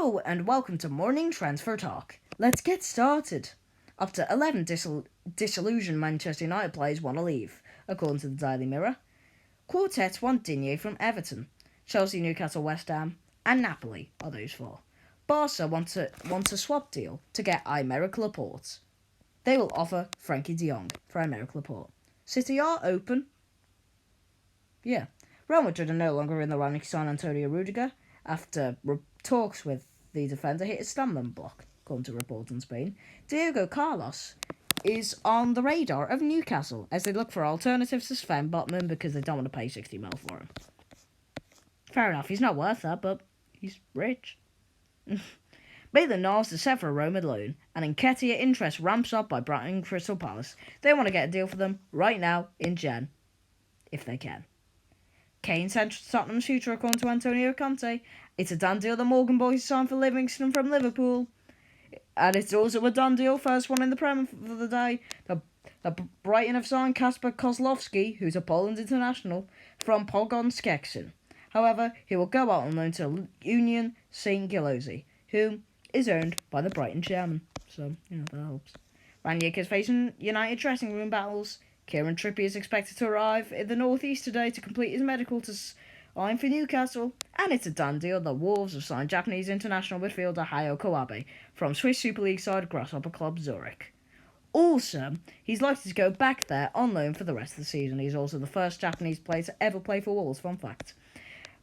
Hello and welcome to Morning Transfer Talk. Let's get started. Up to 11 disillusioned Manchester United players want to leave, according to the Daily Mirror. Quartet want Digne from Everton. Chelsea, Newcastle, West Ham and Napoli are those four. Barca want a swap deal to get Aymeric Laporte. They will offer Frankie de Jong for Aymeric Laporte. City are open. Yeah. Real Madrid are no longer in the running to sign Antonio Rudiger after talks with the defender hit a stumbling block, according to reports in Spain. Diego Carlos is on the radar of Newcastle as they look for alternatives to Sven Botman because they don't want to pay 60 mil for him. Fair enough, he's not worth that, but he's rich. Maitland-Niles is set for a Roma loan, and Nketiah interest ramps up by Brighton and Crystal Palace. They want to get a deal for them right now in Jan, if they can. Kane central to Tottenham's future, according to Antonio Conte. It's a done deal that Morgan Boyce signed for Livingston from Liverpool. And it's also a done deal, first one in the Premier for the day, that Brighton have signed Kasper Kozlowski, who's a Poland international, from Pogoń Szczecin. However, he will go out on loan to Union Saint-Gilloise, who is owned by the Brighton chairman. So, that helps. Ranić is facing United dressing room battles. Kieran Trippier is expected to arrive in the northeast today to complete his medical to sign for Newcastle, and it's a done deal that Wolves have signed Japanese international midfielder Hayo Kawabe from Swiss Super League side Grasshopper Club Zurich. Also, he's likely to go back there on loan for the rest of the season. He's also the first Japanese player to ever play for Wolves, fun fact.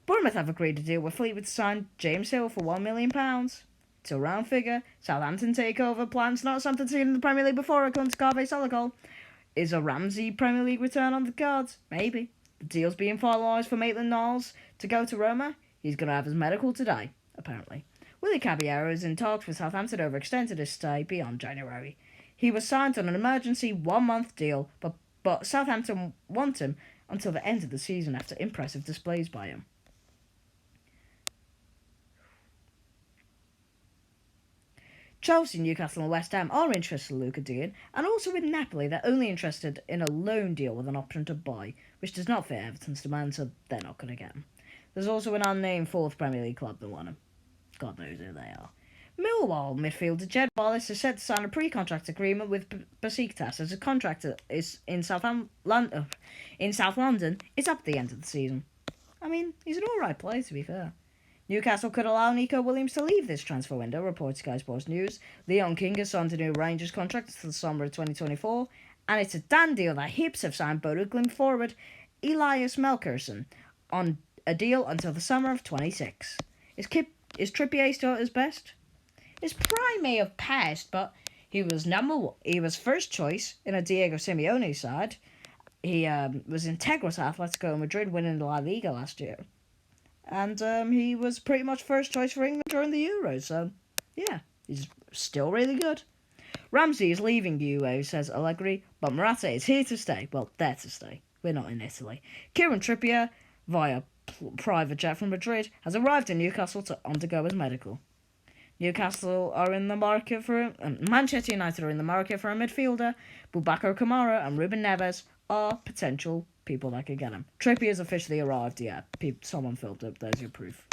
Bournemouth have agreed to deal with Fleetwood to sign James Hill for £1 million. It's a round figure. Southampton takeover plans not something seen in the Premier League before, according to Carve Solokol. Is a Ramsey Premier League return on the cards? Maybe. The deal's being finalised for Maitland-Niles to go to Roma. He's going to have his medical today, apparently. Willie Caballero is in talks with Southampton over extending his stay beyond January. He was signed on an emergency 1-month deal, but Southampton want him until the end of the season after impressive displays by him. Chelsea, Newcastle and West Ham are interested in Luca Digne, and also with Napoli they're only interested in a loan deal with an option to buy, which does not fit Everton's demand, so they're not going to get him. There's also an unnamed fourth Premier League club that want him. God knows who they are. Millwall midfielder Jed Wallace is set to sign a pre-contract agreement with Besiktas as his contract is in South London is up at the end of the season. I mean, he's an alright player, to be fair. Newcastle could allow Nico Williams to leave this transfer window, reports Sky Sports News. Leon King has signed a new Rangers contract until the summer of 2024, and it's a done deal that Hibs have signed Bodo Glimt forward Elias Melkersen on a deal until the summer of 26. Is Trippier still at his best? His prime may have passed, but he was first choice in a Diego Simeone side. He was integral to Atletico Madrid, winning the La Liga last year. And he was pretty much first choice for England during the Euros, so yeah, he's still really good. Ramsey is leaving Juve, says Allegri, but Morata is here to stay. Well, there to stay. We're not in Italy. Kieran Trippier, via private jet from Madrid, has arrived in Newcastle to undergo his medical. Newcastle are in the market for Manchester United are in the market for a midfielder. Boubacar Kamara and Ruben Neves are potential people that could get him. Trippier has officially arrived, yeah. Someone filmed it, there's your proof.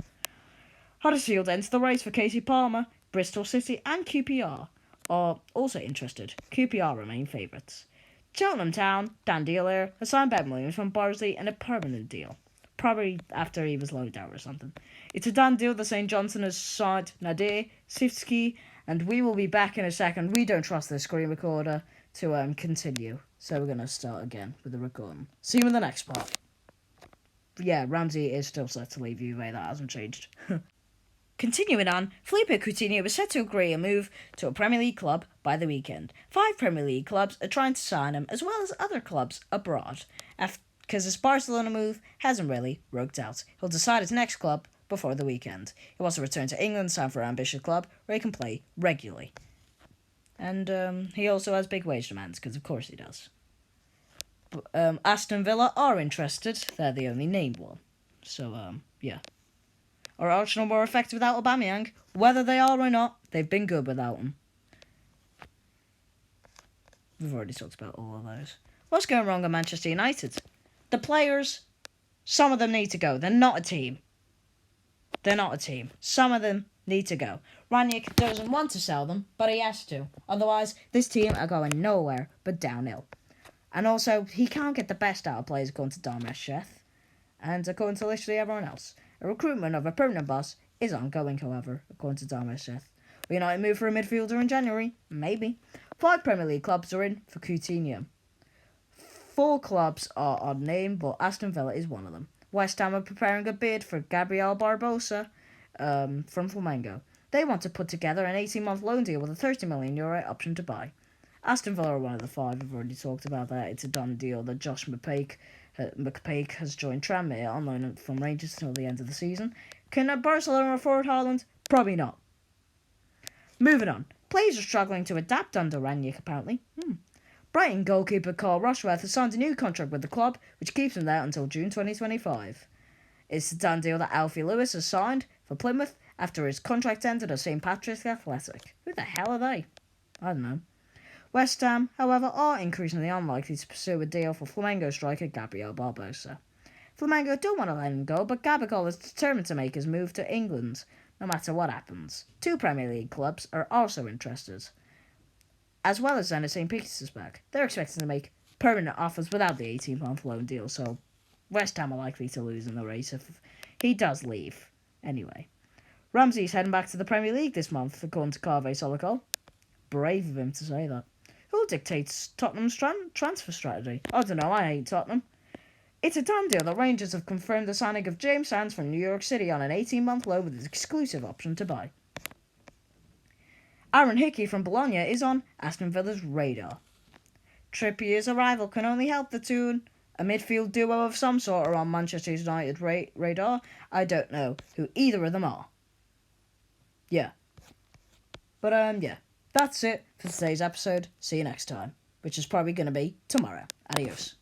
Huddersfield enters the race for Casey Palmer. Bristol City and QPR are also interested. QPR remain favourites. Cheltenham Town, Dan Dealer, has signed Ben Williams from Barnsley in a permanent deal. Probably after he was loaned out or something. It's a done deal that St Johnson has signed Nadir Sivsky, and we will be back in a second. We don't trust this screen recorder to continue. So we're going to start again with the recording. See you in the next part. Yeah, Ramsey is still set to leave Juve. That hasn't changed. Continuing on, Felipe Coutinho was set to agree a move to a Premier League club by the weekend. 5 Premier League clubs are trying to sign him, as well as other clubs abroad. Because his Barcelona move hasn't really worked out. He'll decide his next club before the weekend. He wants to return to England, sign for an ambitious club, where he can play regularly. And he also has big wage demands, because of course he does. Aston Villa are interested. They're the only named one. So, yeah. Are Arsenal more effective without Aubameyang? Whether they are or not, they've been good without him. We've already talked about all of those. What's going wrong at Manchester United? The players, some of them need to go. They're not a team. Some of them need to go. Ranić doesn't want to sell them, but he has to. Otherwise, this team are going nowhere but downhill. And also, he can't get the best out of players according to Dharmesh Sheth, and according to literally everyone else. A recruitment of a permanent boss is ongoing, however, according to Dharmesh Sheth. Will United move for a midfielder in January? Maybe. 5 Premier League clubs are in for Coutinho. 4 clubs are unnamed, but Aston Villa is one of them. West Ham are preparing a bid for Gabriel Barbosa from Flamengo. They want to put together an 18-month loan deal with a €30 million option to buy. Aston Villa are one of the 5. I've already talked about that. It's a done deal that Josh McPake has joined Tranmere on loan from Rangers until the end of the season. Can Barcelona afford Haaland? Probably not. Moving on. Players are struggling to adapt under Ranić, apparently. Brighton goalkeeper Carl Rushworth has signed a new contract with the club, which keeps him there until June 2025. It's a done deal that Alfie Lewis has signed for Plymouth after his contract ended at St Patrick's Athletic. Who the hell are they? I don't know. West Ham, however, are increasingly unlikely to pursue a deal for Flamengo striker Gabriel Barbosa. Flamengo don't want to let him go, but Gabigol is determined to make his move to England, no matter what happens. 2 Premier League clubs are also interested, as well as Zenit St. Petersburg. They're expecting to make permanent offers without the 18-month loan deal, so West Ham are likely to lose in the race if he does leave. Anyway, Ramsey's heading back to the Premier League this month, according to Carve Solikol. Brave of him to say that. Who dictates Tottenham's transfer strategy? I don't know, I hate Tottenham. It's a done deal. The Rangers have confirmed the signing of James Sands from New York City on an 18-month loan with an exclusive option to buy. Aaron Hickey from Bologna is on Aston Villa's radar. Trippier's arrival can only help the two. A midfield duo of some sort are on Manchester United radar. I don't know who either of them are. Yeah. But, yeah. That's it for today's episode. See you next time, which is probably going to be tomorrow. Adios.